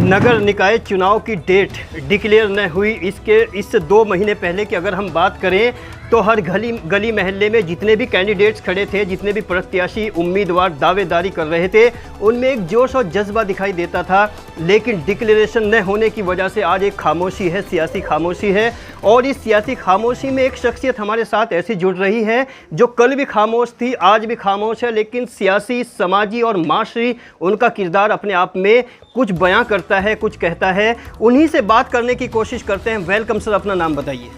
नगर निकाय चुनाव की डेट डिक्लेयर न हुई, इससे 2 महीने पहले की अगर हम बात करें तो हर गली महल्ले में जितने भी कैंडिडेट्स खड़े थे, जितने भी प्रत्याशी उम्मीदवार दावेदारी कर रहे थे, उनमें एक जोश और जज्बा दिखाई देता था। लेकिन डिक्लेरेशन न होने की वजह से आज एक खामोशी है, सियासी खामोशी है। और इस सियासी खामोशी में एक शख्सियत हमारे साथ ऐसी जुड़ रही है जो कल भी खामोश थी, आज भी खामोश है, लेकिन सियासी, समाजी और माशरी उनका किरदार अपने आप में कुछ बयां करता है, कुछ कहता है। उन्हीं से बात करने की कोशिश करते हैं। वेलकम सर, अपना नाम बताइए।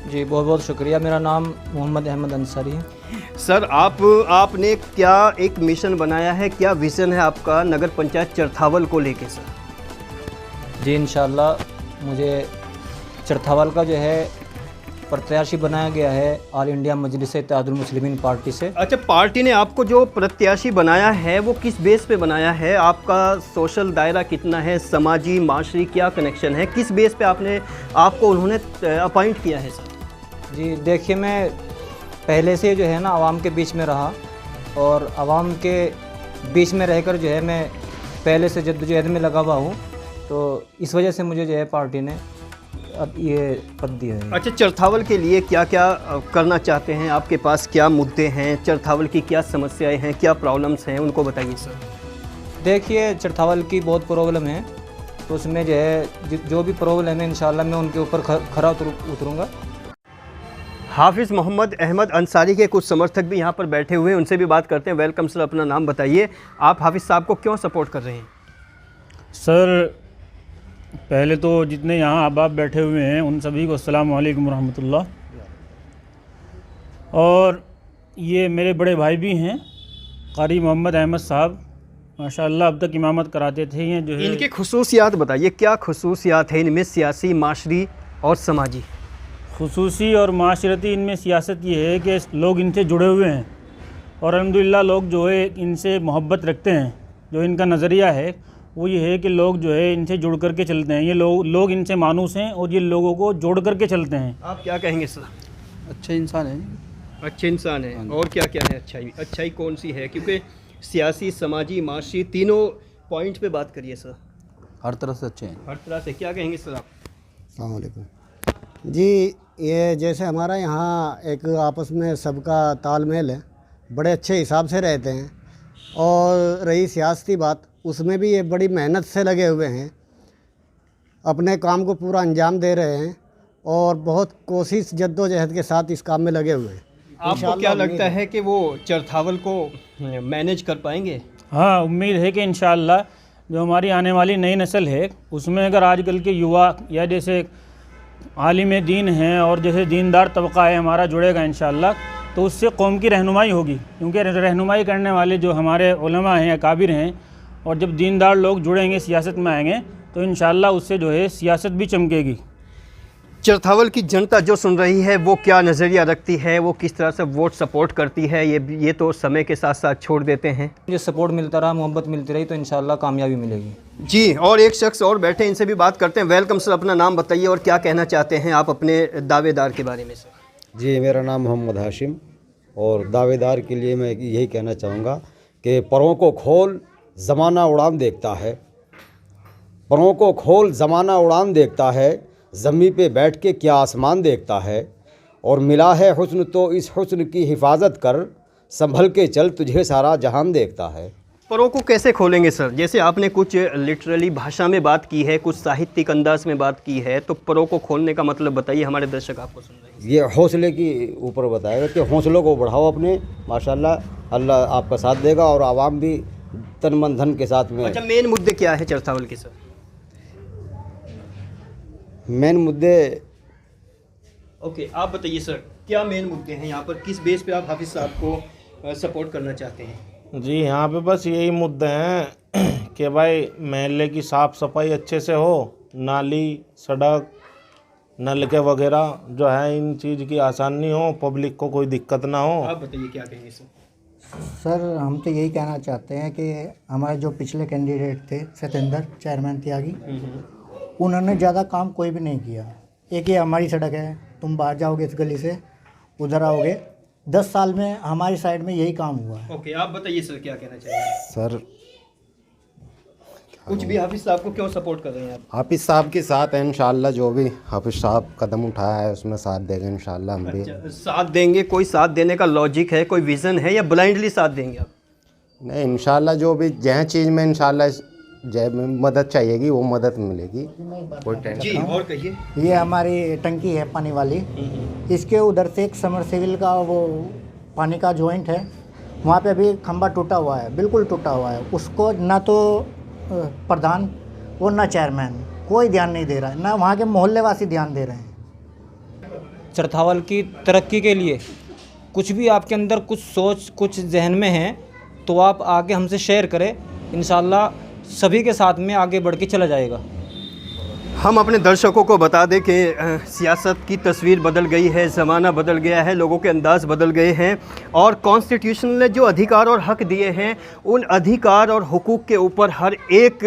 जी बहुत बहुत शुक्रिया। मेरा नाम मोहम्मद अहमद अंसारी है। सर आपने क्या एक मिशन बनाया है, क्या विज़न है आपका नगर पंचायत चरथावल को लेके सर? जी इंशाअल्लाह मुझे चरथावल का जो है प्रत्याशी बनाया गया है ऑल इंडिया मजलिस इत्तेहादुल मुस्लिमीन पार्टी से। अच्छा, पार्टी ने आपको जो प्रत्याशी बनाया है वो किस बेस पे बनाया है? आपका सोशल दायरा कितना है, समाजी माशरी क्या कनेक्शन है, किस बेस पे आपको उन्होंने अपॉइंट किया है सर? जी देखिए, मैं पहले से जो है ना आवाम के बीच में रहा और आवाम के बीच में रहकर जो है मैं पहले से जद्दोजहद में लगा हुआ हूँ, तो इस वजह से मुझे जो है पार्टी ने अब ये पद दिया है। अच्छा, चरथावल के लिए क्या क्या करना चाहते हैं? आपके पास क्या मुद्दे हैं? चरथावल की क्या समस्याएं हैं, क्या प्रॉब्लम्स हैं, उनको बताइए सर। देखिए चरथावल की बहुत प्रॉब्लम है, तो उसमें जो है जो भी प्रॉब्लम है इंशाल्लाह मैं उनके ऊपर खरा उतरूँगा। हाफिज़ मोहम्मद अहमद अंसारी के कुछ समर्थक भी यहाँ पर बैठे हुए हैं, उनसे भी बात करते हैं। वेलकम सर, अपना नाम बताइए। आप हाफिज़ साहब को क्यों सपोर्ट कर रहे हैं? सर पहले तो जितने यहाँ अहबाब बैठे हुए हैं उन सभी को अस्सलाम वालेकुम रहमतुल्लाह। और ये मेरे बड़े भाई भी हैं, कारी मोहम्मद अहमद साहब, माशाअल्लाह अब तक इमामत कराते थे। ये जो है इनकी खुसूसियात बताइए, क्या खुसूसियात है इनमें, सियासी, माशरी और समाजी? खुसूसी और माशरती इनमें सियासत ये है कि लोग इनसे जुड़े हुए हैं और अल्हम्दुलिल्लाह लोग जो है इनसे मोहब्बत रखते हैं। जो इनका नज़रिया है वो ये है कि लोग जो है इनसे जुड़ कर के चलते हैं। ये लोग इनसे मानूस हैं और ये लोगों को जोड़ कर के चलते हैं। आप क्या कहेंगे सर? अच्छे इंसान है। अच्छे इंसान है। और क्या क्या है अच्छाई? अच्छाई कौन सी है? क्योंकि सियासी, समाजी, माशी तीनों पॉइंट पे बात करिए सर। हर तरह से अच्छे हैं। हर तरह से। क्या कहेंगे सर आप? अस्सलाम वालेकुम जी। ये जैसे हमारा यहाँ एक आपस में सबका तालमेल है, बड़े अच्छे हिसाब से रहते हैं। और रही सियासती बात, उसमें भी ये बड़ी मेहनत से लगे हुए हैं, अपने काम को पूरा अंजाम दे रहे हैं और बहुत कोशिश जद्दोजहद के साथ इस काम में लगे हुए हैं। आपको क्या लगता है कि वो चरथावल को मैनेज कर पाएंगे? हाँ, उम्मीद है कि इंशाअल्लाह जो हमारी आने वाली नई नस्ल है उसमें अगर आजकल के युवा या जैसे आलिम दीन हैं और जैसे दीनदार तबका है हमारा जुड़ेगा इंशाअल्लाह, तो उससे कौम की रहनुमाई होगी। क्योंकि रहनुमाई करने वाले जो हमारे उलमा हैं, अकाबिर हैं, और जब दीनदार लोग जुड़ेंगे, सियासत में आएंगे, तो इंशाअल्लाह उससे जो है सियासत भी चमकेगी। चरथावल की जनता जो सुन रही है वो क्या नज़रिया रखती है, वो किस तरह से वोट सपोर्ट करती है, ये तो समय के साथ साथ छोड़ देते हैं। मुझे सपोर्ट मिलता रहा, मोहब्बत मिलती रही, तो इंशाअल्लाह कामयाबी मिलेगी। जी, और एक शख्स और बैठे, इनसे भी बात करते हैं। वेलकम सर, अपना नाम बताइए और क्या कहना चाहते हैं आप अपने दावेदार के बारे में सर? जी, मेरा नाम मोहम्मद हाशिम, और दावेदार के लिए मैं यही कहना चाहूँगा कि परों को खोल ज़माना उड़ान देखता है, परों को खोल ज़माना उड़ान देखता है, ज़मीं पे बैठ के क्या आसमान देखता है, और मिला है हुस्न तो इस हुस्न की हिफाजत कर, संभल के चल तुझे सारा जहान देखता है। परों को कैसे खोलेंगे सर? जैसे आपने कुछ लिटरली भाषा में बात की है, कुछ साहित्यिक अंदाज में बात की है, तो परों को खोलने का मतलब बताइए, हमारे दर्शक आपको सुन रहे हैं। ये हौसले की ऊपर बताएगा कि हौसलों को बढ़ाओ अपने, माशाल्लाह अल्लाह आपका साथ देगा और आवाम भी तन मन धन के साथ में। अच्छा, मेन मुद्दे क्या है चरथावल के सर? मेन मुद्दे ओके, आप बताइए सर, क्या मेन मुद्दे हैं यहाँ पर? किस बेस पे आप हाफिज़ साहब को सपोर्ट करना चाहते हैं? जी, यहाँ पे बस यही मुद्दे हैं कि भाई महल्ले की साफ़ सफाई अच्छे से हो, नाली, सड़क, नलके वगैरह जो है इन चीज़ की आसानी हो, पब्लिक को कोई दिक्कत ना हो। आप बताइए क्या कहेंगे सर? सर हम तो यही कहना चाहते हैं कि हमारे जो पिछले कैंडिडेट थे सतेंद्र चेयरमैन त्यागी, उन्होंने ज़्यादा काम कोई भी नहीं किया। एक ये हमारी सड़क है, तुम बाहर जाओगे इस गली से उधर आओगे, 10 साल में हमारी साइड में यही काम हुआ है। ओके, आप बताइए सर क्या कहना चाहिए? सर कुछ भी हाफिज़ साहब को क्यों सपोर्ट कर रहे हैं आप? हाफिज़ साहब के साथ है इंशाल्लाह, जो भी हाफिज़ साहब कदम उठाया है उसमें साथ देंगे इंशाल्लाह हम भी। अच्छा, साथ देंगे, कोई साथ देने का लॉजिक है, कोई विज़न है, या ब्लाइंडली साथ देंगे आप? नहीं, इंशाल्लाह जो भी जहाँ चीज़ में इंशाल्लाह जब मदद चाहिएगी वो मदद मिलेगी, कोई टेंशन। जी, और कहिए। ये हमारी टंकी है पानी वाली, इसके उधर से एक समरसेबिल का वो पानी का जॉइंट है, वहाँ पे अभी खंबा टूटा हुआ है, बिल्कुल टूटा हुआ है। उसको ना तो प्रधान और ना चेयरमैन कोई ध्यान नहीं दे रहा है, ना वहाँ के मोहल्ले वासी ध्यान दे रहे हैं। चरथावल की तरक्की के लिए कुछ भी आपके अंदर कुछ सोच कुछ जहन में है तो आप आके हमसे शेयर करें, इंशाल्लाह सभी के साथ में आगे बढ़ के चला जाएगा। हम अपने दर्शकों को बता दें कि सियासत की तस्वीर बदल गई है, ज़माना बदल गया है, लोगों के अंदाज़ बदल गए हैं, और कॉन्स्टिट्यूशन ने जो अधिकार और हक दिए हैं उन अधिकार और हुकूक के ऊपर हर एक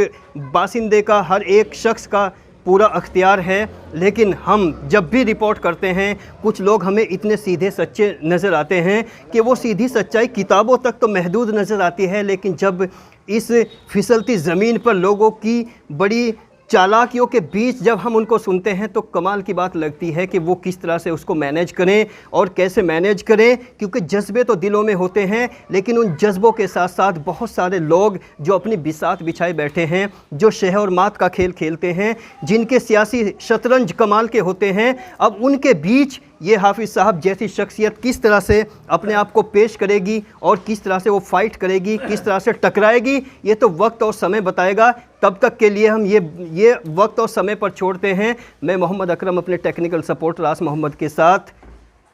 बासिंदे का, हर एक शख्स का पूरा अख्तियार है। लेकिन हम जब भी रिपोर्ट करते हैं कुछ लोग हमें इतने सीधे सच्चे नज़र आते हैं कि वो सीधी सच्चाई किताबों तक तो महदूद नज़र आती है, लेकिन जब इस फिसलती ज़मीन पर लोगों की बड़ी चालाकियों के बीच जब हम उनको सुनते हैं तो कमाल की बात लगती है कि वो किस तरह से उसको मैनेज करें और कैसे मैनेज करें, क्योंकि जज्बे तो दिलों में होते हैं, लेकिन उन जज्बों के साथ साथ बहुत सारे लोग जो अपनी बिसात बिछाए बैठे हैं, जो शह और मात का खेल खेलते हैं, जिनके सियासी शतरंज कमाल के होते हैं, अब उनके बीच ये हाफिज़ साहब जैसी शख्सियत किस तरह से अपने आप को पेश करेगी और किस तरह से वो फ़ाइट करेगी, किस तरह से टकराएगी, ये तो वक्त और समय बताएगा। तब तक के लिए हम ये वक्त और समय पर छोड़ते हैं। मैं मोहम्मद अकरम अपने टेक्निकल सपोर्टर रास मोहम्मद के साथ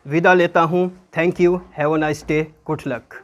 विदा लेता हूँ। Thank you, have a nice day, good luck.